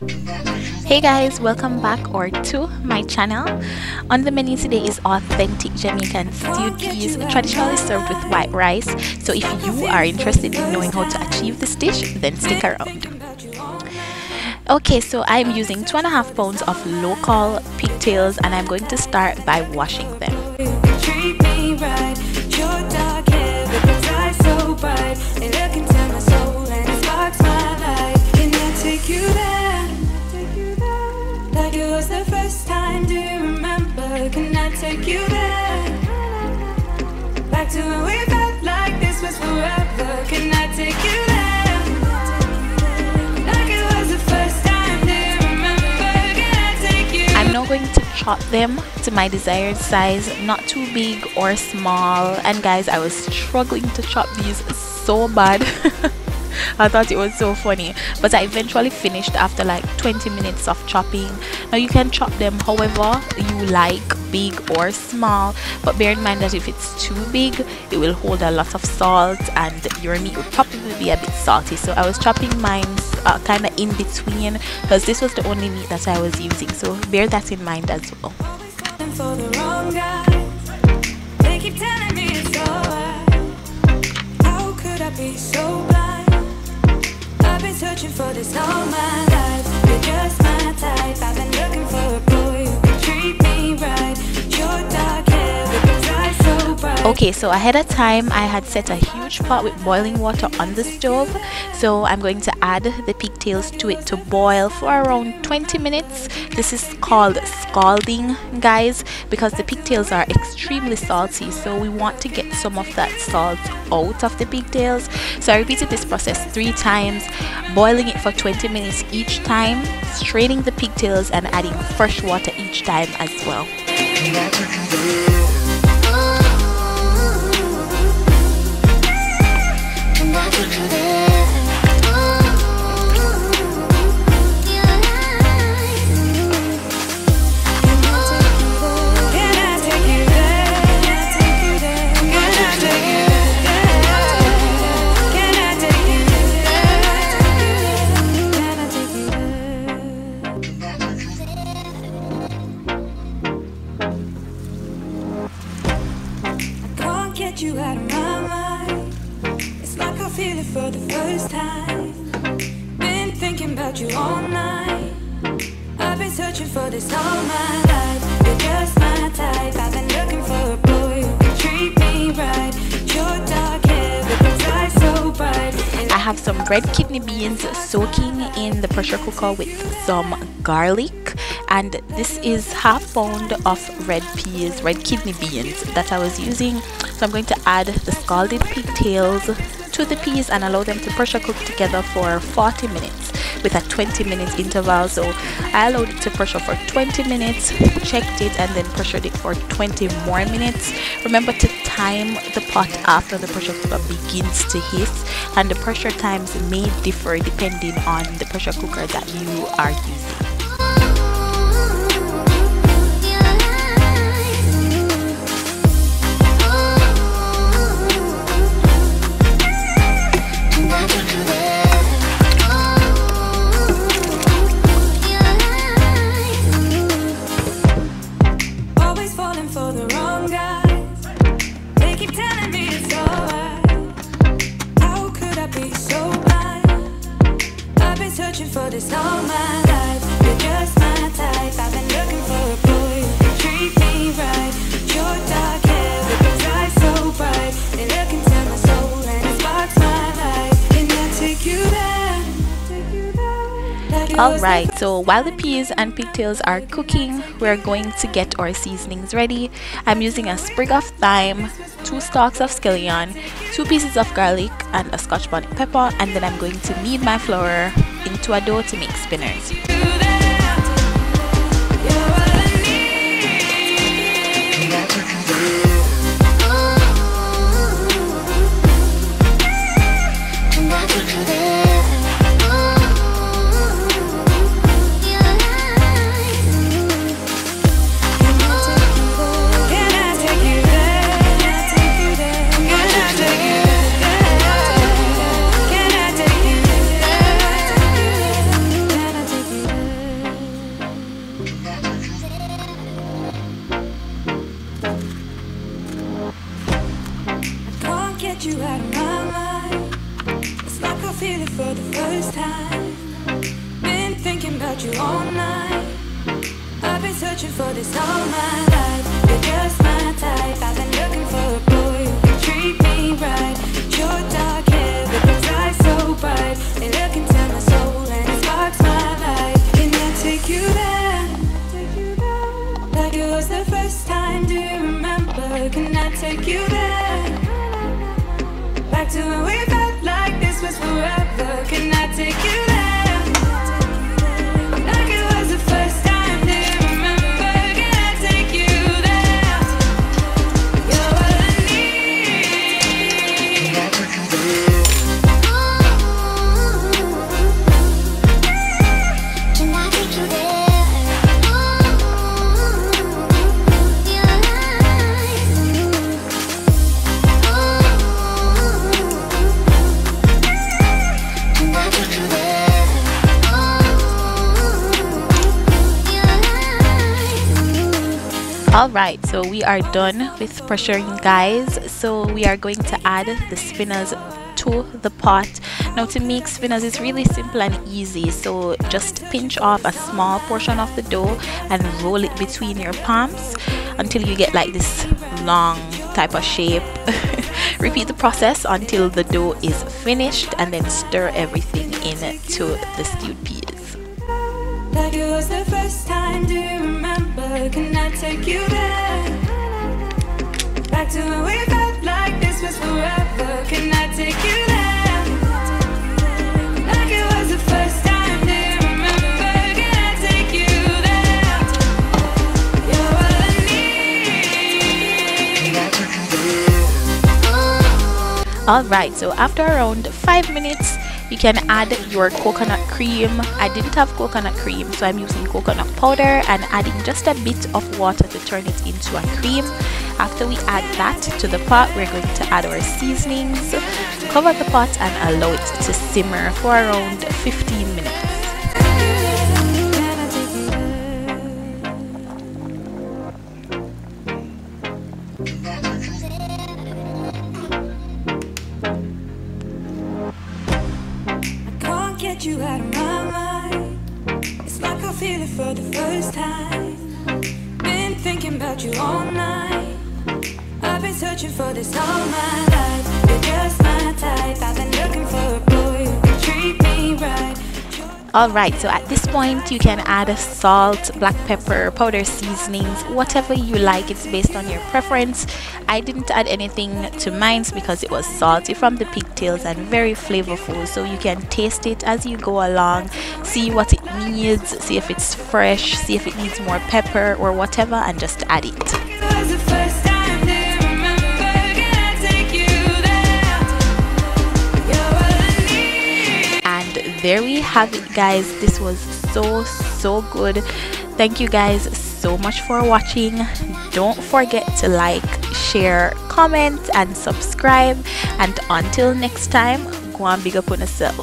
Hey guys, welcome back or to my channel. On the menu today is authentic Jamaican stewed peas, traditionally served with white rice. So if you are interested in knowing how to achieve this dish, then stick around. Okay, so I'm using 2.5 pounds of local pigtails and I'm going to start by washing them. Can I take you there? Back to when we felt like this was forever. Can I take you there? Like it was the first time, do you remember? Can I take you? I'm now going to chop them to my desired size, not too big or small. And guys, I was struggling to chop these so bad. I thought it was so funny, but I eventually finished after like 20 minutes of chopping. Now you can chop them however you like, big or small, but bear in mind that if it's too big it will hold a lot of salt and your meat would probably be a bit salty. So I was chopping mine kind of in between because this was the only meat that I was using, so bear that in mind as well. For the wrong guy, they keep telling me it's alright. How could I be so blind? I've been searching for this all my life. You're just my type. I've been looking for a boy who can treat me right. Your dark hair with his eyes so bright. Okay, so ahead of time I had set a huge pot with boiling water on the stove, so I'm going to add the pigtails to it to boil for around 20 minutes. This is called scalding, guys, because the pigtails are extremely salty, so we want to get some of that salt out of the pigtails. So I repeated this process 3 times, boiling it for 20 minutes each time, straining the pigtails and adding fresh water each time as well. You out of my mind. It's like I feel it for the first time. Been thinking about you all night. I've been searching for this all my life. You're just my type. I've been looking for a boy who can treat me right. Your dark hair with his eyes so bright. I have some red kidney beans soaking in the pressure cooker with some garlic, and this is half pound of red kidney beans that I was using. So I'm going to add the scalded pigtails to the peas and allow them to pressure cook together for 40 minutes with a 20-minute interval. So I allowed it to pressure for 20 minutes, checked it, and then pressured it for 20 more minutes. Remember to time the pot after the pressure cooker begins to hiss, and the pressure times may differ depending on the pressure cooker that you are using. For this all my life, you're just my type. I've been looking for a boy who can treat me right. Your dark hair with his eyes so bright. They look into my soul and it sparks my life. Can I take you there? Alright, so while the peas and pigtails are cooking, we're going to get our seasonings ready. I'm using a sprig of thyme, 2 stalks of scallion, 2 pieces of garlic, and a scotch bonnet pepper, and then I'm going to knead my flour into a dough to make spinners. about you all night. I've been searching for this all my life. You're just my type. I've been looking for a boy who can treat me right. Your dark hair with those eyes so bright, they look into my soul and it sparks my life. Can I take you there? Like it was the first time, do you remember? Can I take you there? Back to when we felt like this was forever. Can I take you there? Like it was the first time, do you remember? Can I take you there? You're what I need. Can I take you there? Can I take you there? Alright, so we are done with pressuring, guys. So we are going to add the spinners to the pot. Now to make spinners is really simple and easy, so just pinch off a small portion of the dough and roll it between your palms until you get like this long type of shape. Repeat the process until the dough is finished and then stir everything into the stewed peas. Like it was the first time, do you remember? Can I take you there? Back to when we felt like this was forever. Can I take you there? Like it was the first time, do you remember? Can I take you there? You're what I need. Can I take you there? Alright, so after around 5 minutes, you can add your coconut cream. I didn't have coconut cream, so I'm using coconut powder and adding just a bit of water to turn it into a cream. After we add that to the pot, we're going to add our seasonings, cover the pot and allow it to simmer for around 15 minutes. Get you out of my mind. It's like I feel it for the first time. Been thinking about you all night. I've been searching for this all my life. You're just my type. I've been looking for a boy who can treat me right. Alright, so at this point you can add salt, black pepper, powder seasonings, whatever you like. It's based on your preference. I didn't add anything to mine because it was salty from the Pigtails and very flavorful, so you can taste it as you go along, see what it needs, see if it's fresh, see if it needs more pepper or whatever, and just add it. There we have it, guys. This was so good. Thank you guys so much for watching. Don't forget to like, share, comment and subscribe, and until next time, go and big up on yourself.